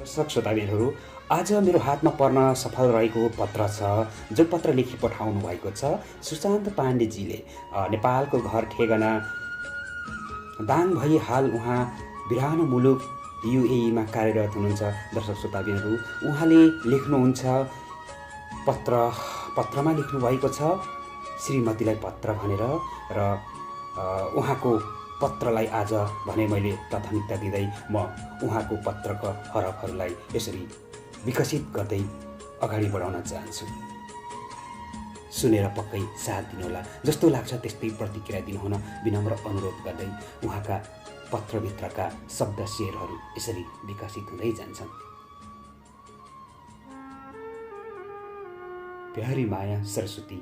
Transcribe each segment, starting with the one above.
दर्शक श्रोताबिनहरू, आज मेरो हातमा पर्न सफल रहेको पत्र छ, जो पत्र लेखी पठाउनु भएको छ सुशान्त पाण्डेजीले। नेपालको घर ठेगाना दाङ भई हाल उहाँ बिरानो मुलुक युएईमा कार्यरत हुनुहुन्छ। दर्शक श्रोताबिनहरू, उहाँले लेख्नुहुन्छ पत्रमा लेख्नु भएको छ श्रीमतीलाई पत्र भनेर, र उहाँको पत्रलाई आज भने मैले प्राथमिकता दिँदै म उहाँको पत्रका हरफहरूलाई यसरी विकसित गर्दै अगाडि बढाउन चाहन्छु। सुनेर पक्कै साथ दिनुहोला, जस्तो लाग्छ त्यस्तै प्रतिक्रिया दिनुहुन विनम्र अनुरोध गर्दै उहाँका पत्रभित्रका शब्द शेरहरू यसरी विकसित हुँदै जान्छन्। प्यारी माया सरस्वती,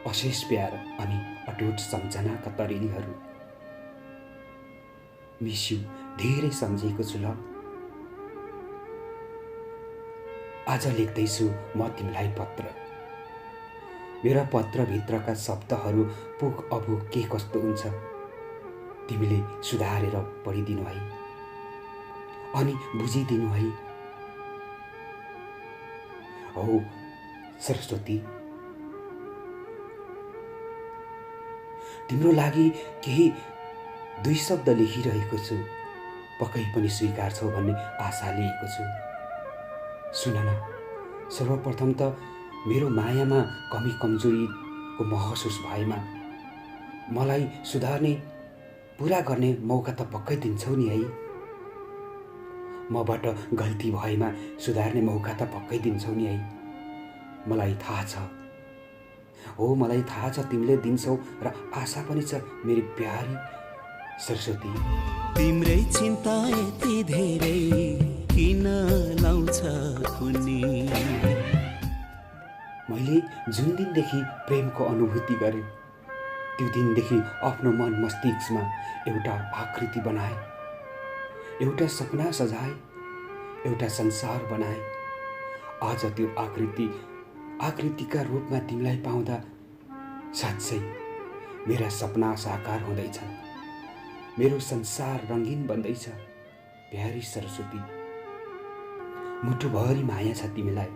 अशेष प्यार अनि अटुट सम्झनाका तरेलीहरू, मिस यु धेरै सम्झेको छु ल। आज लेख्दैछु म तिमीलाई पत्र। मेरा पत्रभित्रका शब्दहरू पुग अपुग के कस्तो हुन्छ तिमीले सुधारेर पढिदिनु है अनि बुझिदिनु है। औ सरस्वती, तिम्रो लागि केही दुई शब्द लेखिरहेको छु, पक्कै पनि स्वीकार्छौ भन्ने आशा लिएको छु। सुन न, सर्वप्रथम त मेरो मायामा कमी कमजोरीको महसुस भएमा मलाई सुधार्ने पुरा गर्ने मौका त पक्कै दिन्छौ नि है। मबाट गल्ती भएमा सुधार्ने मौका त पक्कै दिन्छौ नि है। मलाई थाहा छ, हो मलाई थाहा छ तिमीले दिन्छौ र आशा पनि छ मेरी प्यारी सरस्वती। तिम्रै चिन्ता यति धेरै किन लाउँछ कुनी? मैले जुन दिनदेखि प्रेमको अनुभूति गरेँ त्यो दिनदेखि आफ्नो मन मस्तिष्कमा एउटा आकृति बनाए, एउटा सपना सजाए, एउटा संसार बनाए। आज त्यो आकृतिका रूपमा तिमीलाई पाउँदा साँच्चै मेरा सपना साकार हुँदैछन्, मेरो संसार रङ्गीन बन्दैछ। प्यारी सरस्वती, मुटुभरि माया छ तिमीलाई,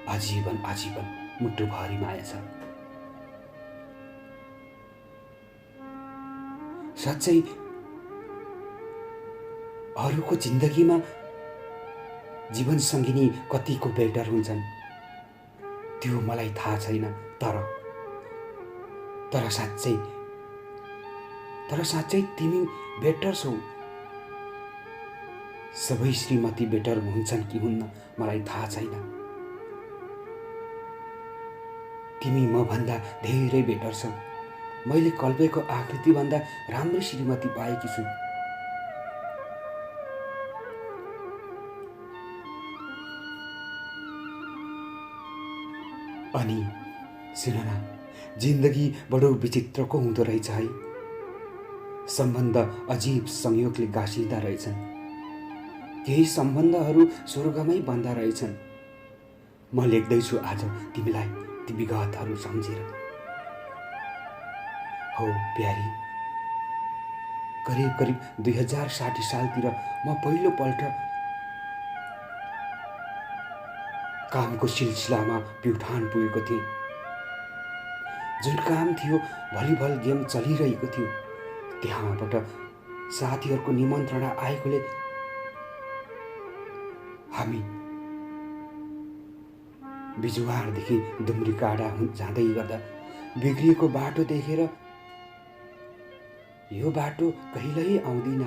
आजीवन आजीवन मुटुभरि माया छ। साँच्चै अरूको जिन्दगीमा जीवन सङ्गिनी कतिको बेटर हुन्छन् त्यो मलाई थाहा छैन, तर साँच्चै तिमी बेटर छौ। सबै श्रीमती बेटर हुन्छन् कि हुन्न मलाई थाहा छैन, तिमी म भन्दा धेरै बेटर छौ। मैले कल्पेको आकृति भन्दा राम्रै श्रीमती पाएकी छु। अनि सुन न, जिन्दगी बडो विचित्रको हुँदो रहेछ है। सम्बन्ध अजीब संयोगले गाँसिँदा रहेछन्, केही सम्बन्धहरू स्वर्गमै बन्दा रहेछन्। म लेख्दैछु आज तिमीलाई ती विगतहरू सम्झेर। हो प्यारी, करिब 2060 सालतिर म पहिलोपल्ट कामको सिलसिलामा प्युठान पुगेको थिएँ। जुन काम थियो भलिबल गेम चलिरहेको थियो, त्यहाँबाट साथीहरूको निमन्त्रणा आएकोले हामी बिजुवारदेखि दुम्रीकाँडा जाँदै गर्दा बिग्रिएको बाटो देखेर यो बाटो कहिल्यै आउँदिन,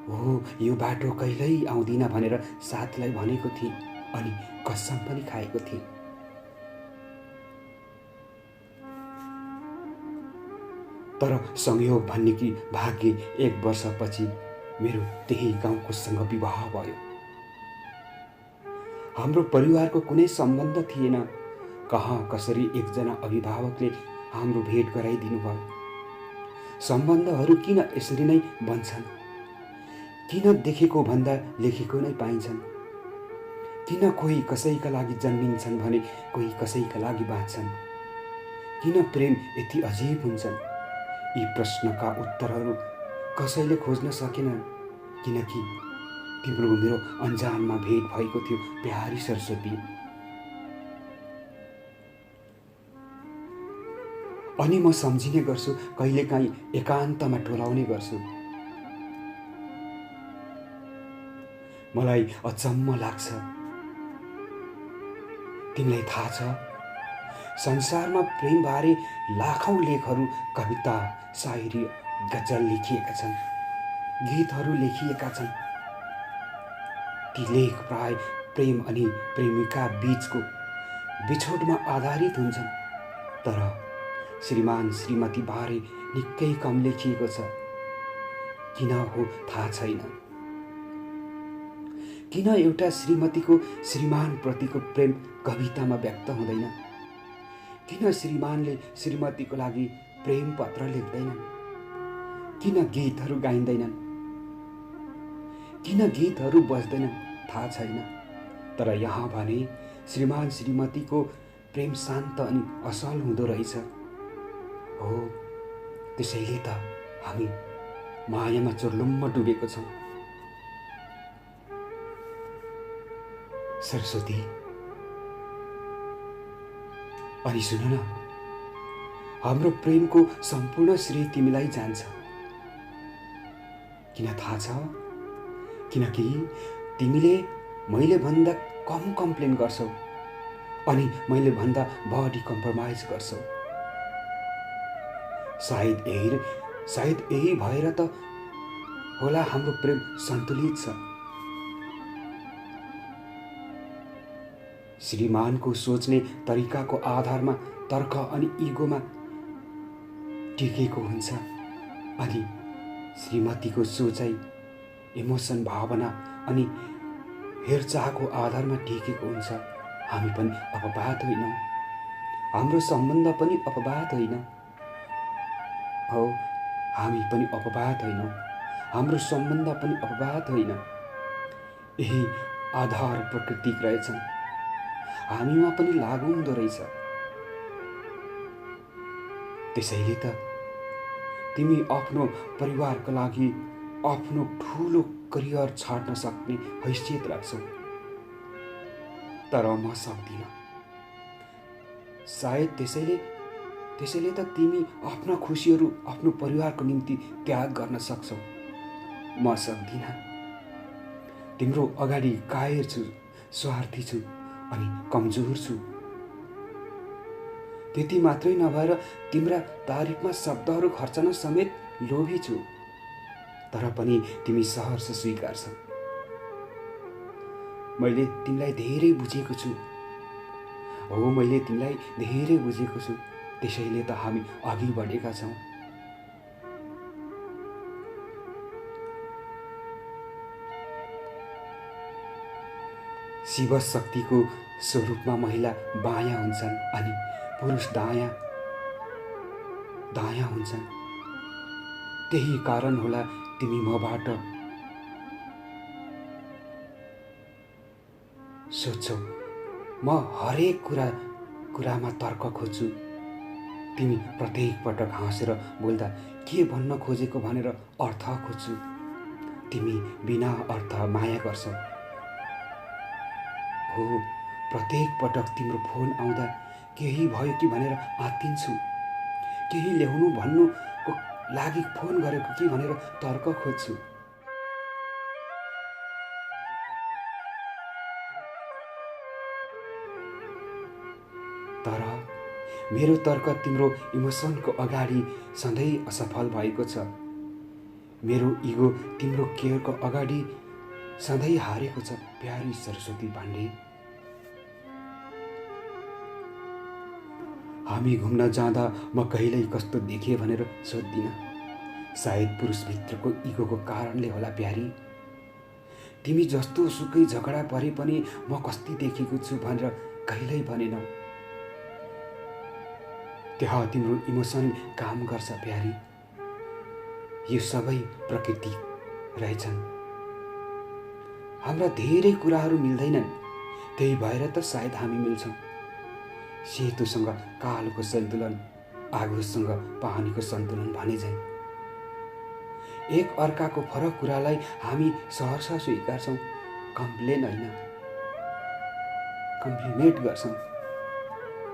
हो यो बाटो कहिल्यै आउँदिन भनेर साथीलाई भनेको थिएँ अनि कसम पनि खाएको थिएँ। तर संयोग भन्ने कि भाग्य 1 वर्षपछि मेरो त्यही गाउँकोसँग विवाह भयो। हाम्रो परिवारको कुनै सम्बन्ध थिएन, कहाँ कसरी एकजना अभिभावकले हाम्रो भेट गराइदिनु भयो। सम्बन्धहरू किन यसरी नै बन्छन्? किन देखेको भन्दा लेखेको नै पाइन्छन्? किन कोही कसैका लागि जन्मिन्छन् भने कोही कसैका लागि बाँच्छन्? किन प्रेम यति अजीब हुन्छन्? यी प्रश्नका उत्तरहरू कसैले खोज्न सकेन, किनकि तिम्रो मेरो अन्जानमा भेट भएको थियो प्यारी सरस्वती। अनि म सम्झिने गर्छु, कहिलेकाहीँ एकान्तमा टोलाउने गर्छु। मलाई अचम्म लाग्छ, तिमीलाई थाहा छ, संसारमा प्रेमबारे लाखौं लेखहरू, कविता, शायरी, गजल लेखिएका छन्, गीतहरू लेखिएका छन्। ती लेख प्राय प्रेम अनि प्रेमिका बीचको बिछोडमा आधारित हुन्छन्, तर श्रीमान श्रीमती बारे निकै कम लेखिएको छ। किन हो थाहा छैन। किन एउटा श्रीमतीको श्रीमान प्रतिको प्रेम कवितामा व्यक्त हुँदैन? किन श्रीमानले श्रीमतीको लागि प्रेम पत्र लेख्दैनन्? किन गीतहरू गाइँदैनन्? किन गीतहरू बज्दैनन्? थाहा छैन। तर यहाँ भने श्रीमान श्रीमतीको प्रेम शान्त अनि असल हुँदो रहेछ। हो, त्यसैले त हामी मायामा चुर्लुम्म डुबेको छौँ। सरस्वती, अनि सुन न, हाम्रो प्रेमको सम्पूर्ण श्रेय तिमीलाई जान्छ। किन थाहा छ? किनकि तिमीले मैले भन्दा कम कम्प्लेन गर्छौ अनि मैले भन्दा बढी कम्प्रोमाइज गर्छौ। सायद यही भएर त होला हाम्रो प्रेम सन्तुलित छ। श्रीमानको सोच्ने तरिकाको आधारमा तर्क अनि इगोमा टिकेको हुन्छ, अनि श्रीमतीको सोचाइ इमोसन, भावना अनि हेरचाहको आधारमा टिकेको हुन्छ। हामी पनि अपवाद होइनौँ, हाम्रो सम्बन्ध पनि अपवाद होइन। हो, हामी पनि अपवाद होइनौँ, हाम्रो सम्बन्ध पनि अपवाद होइन। यही आधार प्राकृतिक रहेछन्, हामीमा पनि लागु हुँदो रहेछ। त्यसैले त तिमी आफ्नो परिवारका लागि आफ्नो ठुलो करियर छाड्न सक्ने हैसियत राख्छौ, तर म सक्दिनँ। सायद त्यसैले त तिमी आफ्ना खुसीहरू आफ्नो परिवारको निम्ति त्याग गर्न सक्छौ, म सक्दिनँ। तिम्रो अगाडि कायर छु, स्वार्थी छु अनि कमजोर छु। त्यति मात्रै नभएर तिम्रा तारिफमा शब्दहरू खर्चन समेत लोभी छु, तर पनि तिमी सहर्ष स्वीकार्छौ। मैले तिमीलाई धेरै बुझेको छु। हो, मैले तिमीलाई धेरै बुझेको छु, त्यसैले त हामी अघि बढेका छौँ। शिव शक्तिको स्वरूपमा महिला बायाँ हुन्छन् अनि पुरुष दायाँ हुन्छन्। त्यही कारण होला तिमी मबाट सोध्छौ। म हरेक कुरामा तर्क खोज्छु। तिमी प्रत्येक पटक हाँसेर बोल्दा के भन्न खोजेको भनेर अर्थ खोज्छु। तिमी बिना अर्थ माया गर्छौ। हो, प्रत्येक पटक तिम्रो फोन आउँदा केही भयो कि भनेर आत्तिन्छु। केही ल्याउनु भन्नुको लागि फोन गरेको कि भनेर तर्क खोज्छु। तर मेरो तर्क तिम्रो इमोसनको अगाडि सधैँ असफल भएको छ। मेरो इगो तिम्रो केयरको अगाडि सधैँ हारेको छ। प्यारी सरस्वती पाण्डे, हामी घुम्न जाँदा म कहिल्यै कस्तो देखेँ भनेर सोध्दिनँ। सायद पुरुषभित्रको इगोको कारणले होला प्यारी। तिमी जस्तो सुकै झगडा परे पनि म कस्ती देखेको छु भनेर कहिल्यै भनेनौ। त्यहाँ तिम्रो इमोसन काम गर्छ प्यारी। यो सबै प्रकृति रहेछन्। हाम्रा धेरै कुराहरू मिल्दैनन्, त्यही भएर त सायद हामी मिल्छौँ। सेतोसँग कालोको सन्तुलन, आगोसँग पानीको सन्तुलन भने झैँ। एक अर्काको फरक कुरालाई हामी सहर्ष स्वीकार्छौँ, कम्प्लेन होइन, कम्प्लिमेन्ट गर्छौँ।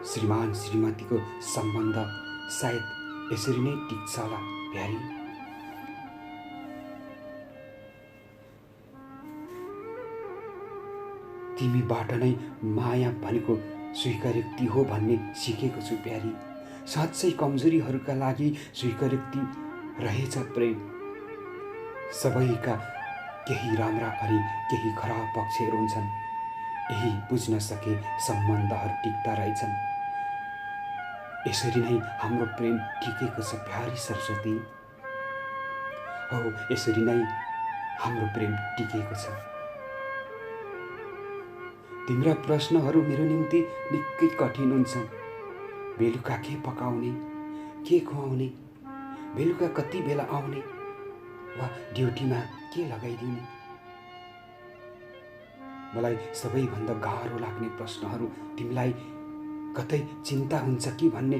श्रीमान श्रीमतीको सम्बन्ध सायद यसरी नै टिक्छ होला प्यारी। तिमीबाट नै माया भनेको स्वीकारोक्ति हो भन्ने सिकेको छु प्यारी। साँच्चै कमजोरीहरूका लागि स्वीकारोक्ति रहेछ प्रेम। सबैका केही राम्रा अनि केही खराब पक्षहरू हुन्छन्, यही बुझ्न सके सम्बन्धहरू टिक्दा रहेछन्। यसरी नै हाम्रो प्रेम टिकेको छ प्यारी सरस्वती। हो, यसरी नै हाम्रो प्रेम टिकेको छ। तिम्रा प्रश्नहरू मेरो निम्ति निकै कठिन हुन्छन्। बेलुका के पकाउने, के खुवाउने, बेलुका कति बेला आउने, वा ड्युटीमा के लगाइदिने। मलाई सबैभन्दा गाह्रो लाग्ने प्रश्नहरू तिमीलाई कतै चिन्ता हुन्छ कि भन्ने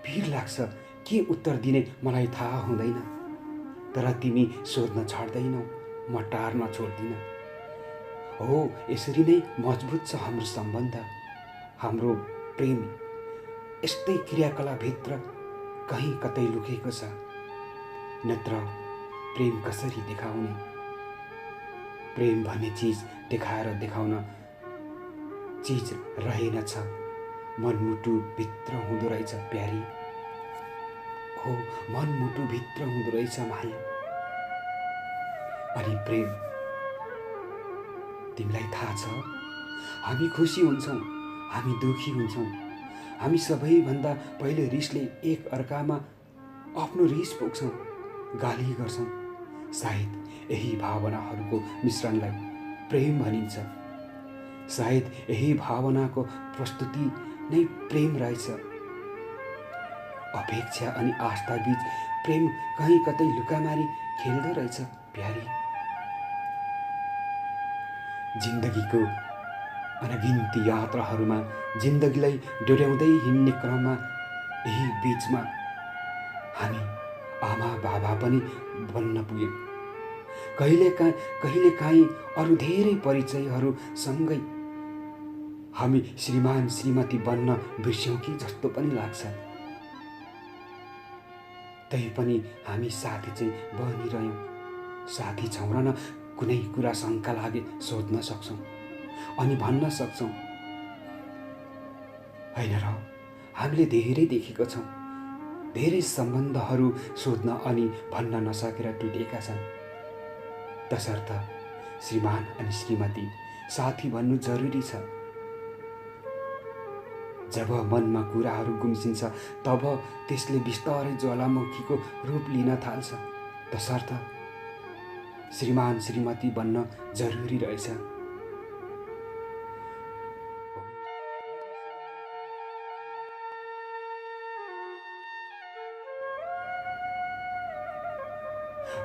भिर लाग्छ। के उत्तर दिने मलाई थाहा हुँदैन, तर तिमी सोध्न छाड्दैनौ, म टार्न छोड्दिन। हो, यसरी नै मजबुत छ हाम्रो सम्बन्ध, हाम्रो प्रेम यस्तै क्रियाकलापभित्र कहीँ कतै लुकेको छ। नत्र प्रेम कसरी देखाउने? प्रेम भन्ने चिज देखाएर देखाउन चिज रहेनछ, मनमुटु भित्र हुँदो रहेछ प्यारी। हो, मनमुटु भित्र हुँदो रहेछ माया अनि प्रेम। तिमीलाई थाहा छ, हामी खुसी हुन्छौँ, हामी दुखी हुन्छौँ, हामी सबैभन्दा पहिले रिसले एक अर्कामा आफ्नो रिस पोख्छौँ, गाली गर्छौँ। सायद यही भावनाहरूको मिश्रणलाई प्रेम भनिन्छ। सायद यही भावनाको प्रस्तुति नै प्रेम रहेछ। अपेक्षा अनि आस्था बीच प्रेम कहीँ कतै लुकामारी खेल्दो रहेछ प्यारी। जिन्दगीको अनगिन्ती यात्राहरूमा जिन्दगीलाई डोर्याउँदै हिँड्ने क्रममा यही बीचमा हामी आमा बाबा पनि बन्न पुग्यौँ। कहिलेकाहीँ अरू धेरै परिचयहरू सँगै हामी श्रीमान श्रीमती बन्न बिर्स्यौँ कि जस्तो पनि लाग्छ। तैपनि हामी साथी चाहिँ बनिरह्यौँ। साथी छौँ र न, कुनै कुरा शङ्का लागे सोध्न सक्छौँ अनि भन्न सक्छौँ। होइन र, हामीले धेरै देखेको छौँ, धेरै सम्बन्धहरू सोध्न अनि भन्न नसकेर टुटेका छन्। तसर्थ श्रीमान अनि श्रीमती साथी भन्नु जरुरी छ। जब मनमा कुराहरू गुम्सिन्छ तब त्यसले बिस्तारै ज्वालामुखीको रूप लिन थाल्छ। तसर्थ श्रीमान श्रीमती बन्न जरुरी रहेछ।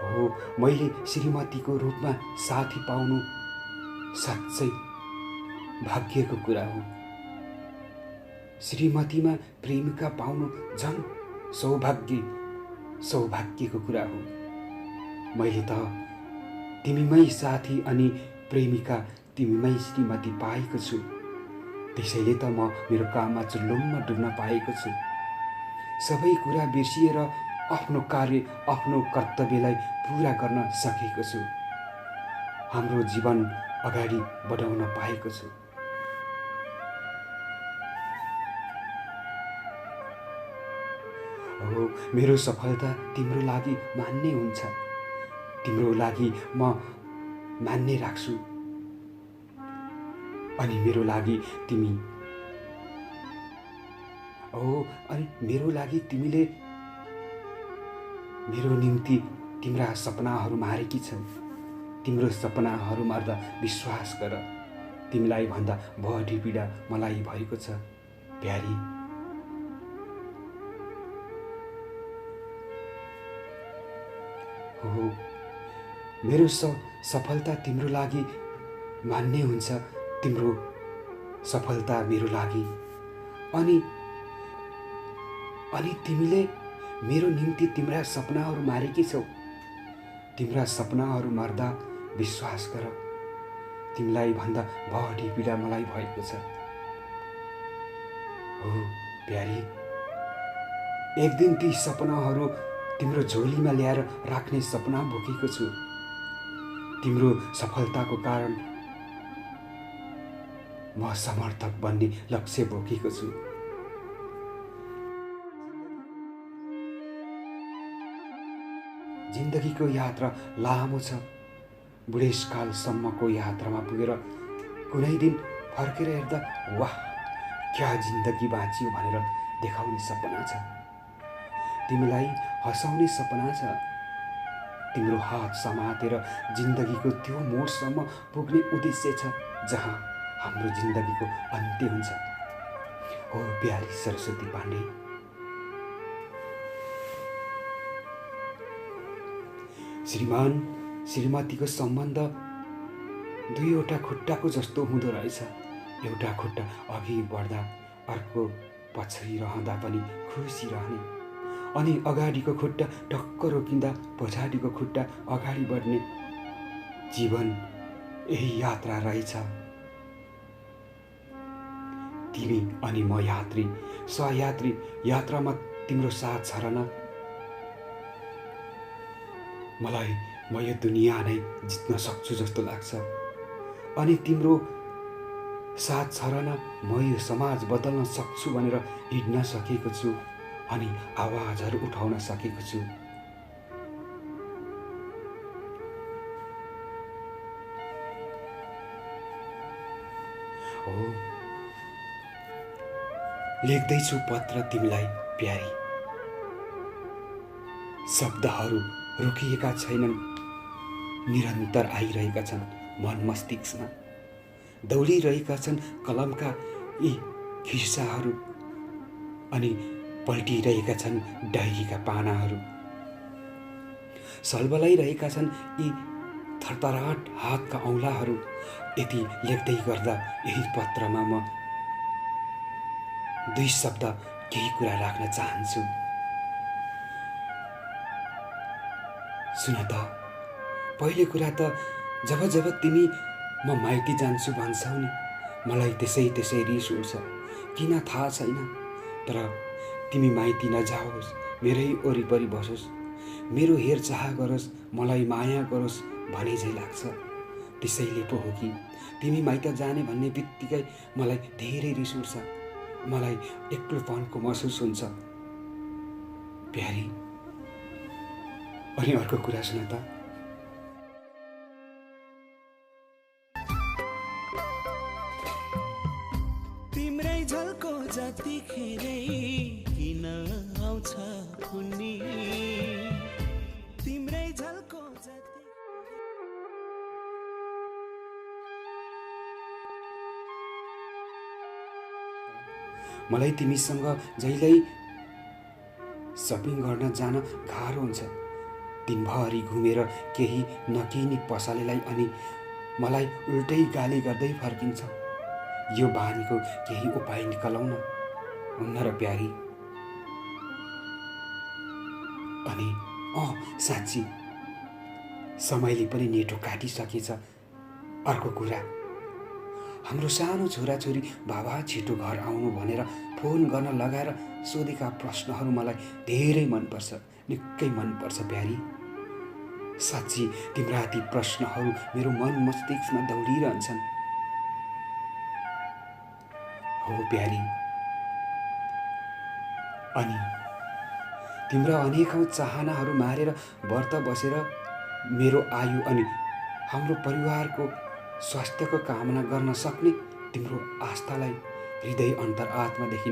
हो, मैले श्रीमतीको रूपमा साथी पाउनु साँच्चै भाग्यको कुरा हो। श्रीमतीमा प्रेमिका पाउनु झन् सौभाग्यको कुरा हो। मैले त तिमीमै साथी अनि प्रेमिका, तिमीमै श्रीमती पाएको छु। त्यसैले त म मेरो काममा चुल्लुममा डुब्न पाएको छु। सबै कुरा बिर्सिएर आफ्नो कार्य, आफ्नो कर्तव्यलाई पुरा गर्न सकेको छु। हाम्रो जीवन अगाडि बढाउन पाएको छु। हो, मेरो सफलता तिम्रो लागि मान्ने हुन्छ, तिम्रो लागि म मान्ने राख्छु। अनि मेरो लागि तिमी, अनि मेरो लागि तिमीले मेरो निम्ति तिम्रा सपनाहरू मारेकी छौ। तिम्रो सपनाहरू मार्दा विश्वास गर, तिमीलाई भन्दा बढी पीडा मलाई भएको छ प्यारी। हो, मेरो सफलता तिम्रो लागि मान्ने हुन्छ, तिम्रो सफलता मेरो लागि। अनि तिमीले मेरो निम्ति तिम्रा सपनाहरू मारेकी छौ। तिम्रा सपनाहरू मर्दा विश्वास गर, तिमीलाई भन्दा बढी पीडा मलाई भएको छ। हो प्यारी, एक दिन ती सपनाहरू तिम्रो झोलीमा ल्याएर राख्ने सपना बोकेको छु। तिम्रो सफलताको कारण म समर्थक बन्ने लक्ष्य बोकेको छु। जिन्दगीको यात्रा लामो छ। बुढेसकालसम्मको यात्रामा पुगेर कुनै दिन फर्केर हेर्दा वाह क्या जिन्दगी बाँचियो भनेर देखाउने सपना छ। तिमीलाई हँसाउने सपना छ। तिम्रो हात समातेर जिन्दगीको त्यो मोडसम्म पुग्ने उद्देश्य छ जहाँ हाम्रो जिन्दगीको अन्त्य हुन्छ। हो प्यारी सरस्वती पाण्डे, श्रीमान श्रीमतीको सम्बन्ध दुईवटा खुट्टाको जस्तो हुँदो रहेछ। एउटा खुट्टा अघि बढ्दा अर्को पछाडि रहँदा पनि खुसी रहने, अनि अगाडिको खुट्टा टक्क रोकिँदा पछाडिको खुट्टा अगाडि बढ्ने। जीवन यही यात्रा रहेछ। तिमी अनि म यात्री, सहयात्री। यात्रामा तिम्रो साथ छ र न? मलाई म यो दुनिया नै जित्न सक्छु जस्तो लाग्छ। अनि तिम्रो साथ छ र न? म यो समाज बदल्न सक्छु भनेर हिँड्न सकेको छु अनि आवाजहरू उठाउन सकेको छु। हो, लेख्दैछु पत्र तिमीलाई प्यारी। शब्दहरू रोकिएका छैनन्, निरन्तर आइरहेका छन् मन मस्तिष्कमा। दौडिरहेका छन् कलमका यी खिस्साहरू अनि पल्टिरहेका छन् डायरीका पानाहरू। सलबलाइरहेका छन् यी थरथराट हातका औँलाहरू। यति लेख्दै गर्दा यही पत्रमा म दुई शब्द केही कुरा राख्न चाहन्छु। सुन त, पहिलो कुरा त जब जब तिमी म माइती जान्छु भन्छौ नि, मलाई त्यसै रिस उठ्छ। किन थाहा छैन, तर तिमी माइती नजाओस्, मेरै वरिपरि बसोस्, मेरो हेरचाह गरोस्, मलाई माया गरोस् भने झै लाग्छ। त्यसैले पो हो कि तिमी माइत जाने भन्ने बित्तिकै मलाई धेरै रिस उठ्छ। मलाई एक्लोपनको महसुस हुन्छ प्यारी। अनि अर्को कुरा सुन त, तिम्रै झल्को जतिखेरै किन आउँछ कुन्नी, तिम्रै झल्को जति। मलाई तिमीसँग जहिल्यै सपिङ गर्न जान गाह्रो हुन्छ। दिनभरि घुमेर केही नकिनी पसलेलाई अनि मलाई उल्टै गाली गर्दै फर्किन्छ। यो बानीको केही उपाय निकालौँ न, हुन्न र प्यारी? अनि साँच्ची समयले पनि नेटो काटिसकेछ। अर्को कुरा, हाम्रो सानो छोराछोरी बाबा छिटो घर आउनु भनेर फोन गर्न लगाएर सोधेका प्रश्नहरू मलाई धेरै मनपर्छ, निकै मनपर्छ प्यारी। साँच्ची तिम्रा ती प्रश्नहरू मेरो मन मस्तिष्कमा दौडिरहन्छन्। हो प्यारी, अनि तिम्रा अनेकौं चाहनाहरू मारेर व्रत बसेर मेरो आयु अनि हाम्रो परिवारको स्वास्थ्यको कामना गर्न सक्ने तिम्रो आस्थालाई हृदय अन्तरात्मादेखि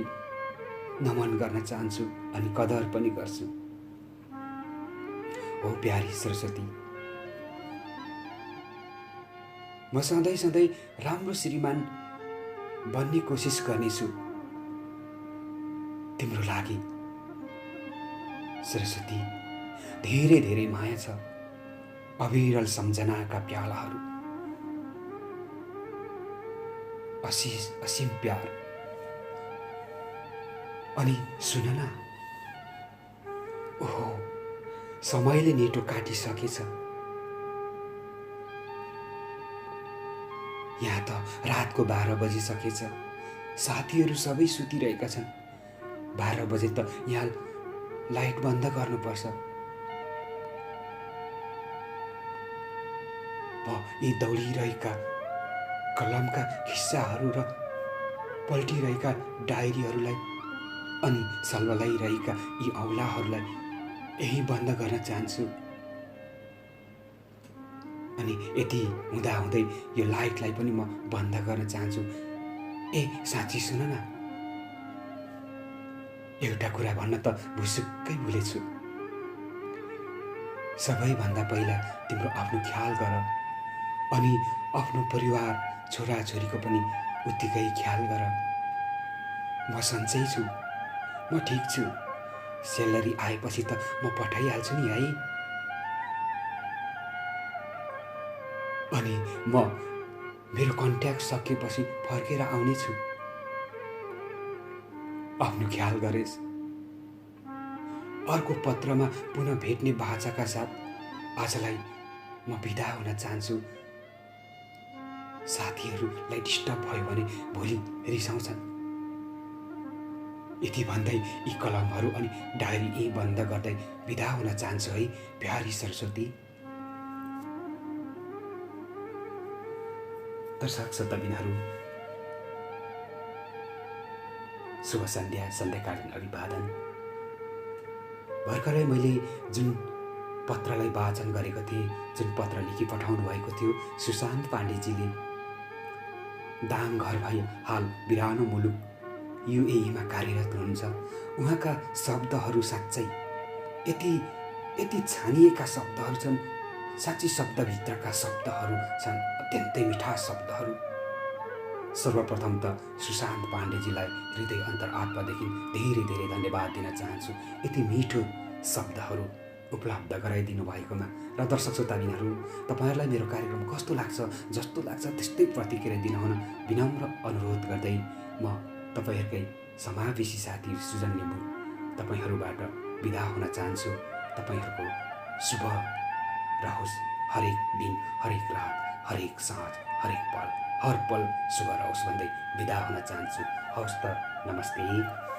नमन गर्न चाहन्छु अनि कदर पनि गर्छु। हो प्यारी सरस्वती, म सधैँ सधैँ राम्रो श्रीमान बन्ने कोसिस गर्नेछु तिम्रो लागि। सरस्वती, धेरै धेरै माया छ, अविरल सम्झनाका प्यालाहरू, असीम प्यार। अनि सुन न, ओहो, समयले नेटो काटिसकेछ। यहाँ त रातको 12 बजिसकेछ। साथीहरू सबै सुतिरहेका छन्। 12 बजे त यहाँ लाइट बन्द गर्नुपर्छ। यी दौडिरहेका कलमका खिस्साहरू र पल्टिरहेका डायरीहरूलाई अनि सल्बलाइरहेका यी औँलाहरूलाई यही बन्द गर्न चाहन्छु। अनि यति हुँदाहुँदै यो लाइटलाई पनि म बन्द गर्न चाहन्छु। ए साँच्ची सुन न, एउटा कुरा भन्न त भुसुक्कै भुलेछु। सबैभन्दा पहिला तिम्रो आफ्नो ख्याल गर, अनि आफ्नो परिवार छोराछोरीको पनि उत्तिकै ख्याल गर। म सन्चै छु, म ठिक छु। सेलरी आएपछि त म पठाइहाल्छु नि है। अनि म मेरो कन्ट्याक्ट सकिएपछि फर्केर आउनेछु। आफ्नो ख्याल गरेस्। अर्को पत्रमा पुनः भेट्ने बाचाका साथ आजलाई म बिदा हुन चाहन्छु। साथीहरूलाई डिस्टर्ब भयो भने भोलि रिसाउँछन्। यति भन्दै यी कलमहरू अनि डायरी यही बन्द गर्दै बिदा हुन चाहन्छु है प्यारी सरस्वती। दर्शक श्रोताबिनहरू, शुभ सन्ध्या, सन्ध्याकालीन अभिवादन। भर्खरै मैले जुन पत्रलाई वाचन गरेको थिएँ, जुन पत्र लेखी पठाउनु भएको थियो सुशान्त पाण्डेजीले, दाङ घर भई हाल बिरानो मुलुक युएईमा कार्यरत हुनुहुन्छ। उहाँका शब्दहरू साँच्चै यति छानिएका शब्दहरू छन्। साँच्चै शब्दभित्रका शब्दहरू छन्, अत्यन्तै मिठा शब्दहरू। सर्वप्रथम त सुशान्त पाण्डेजीलाई हृदय अन्तरात्मादेखि धेरै धेरै धन्यवाद दिन चाहन्छु, यति मिठो शब्दहरू उपलब्ध गराइदिनु भएकोमा। र दर्शक श्रोताबिनहरू, तपाईँहरूलाई मेरो कार्यक्रम कस्तो लाग्छ, जस्तो लाग्छ त्यस्तै प्रतिक्रिया दिनुहुन विनम्र अनुरोध गर्दै म तपाईँहरूकै समावेशी साथी सुजन लिम्बू तपाईँहरूबाट बिदा हुन चाहन्छु। तपाईँहरूको शुभ रहोस्, हरेक दिन, हरेक रात, हरेक साँझ, हरेक पल, हर पल शुभ रहोस् भन्दै बिदा हुन चाहन्छु। हवस् त, नमस्ते।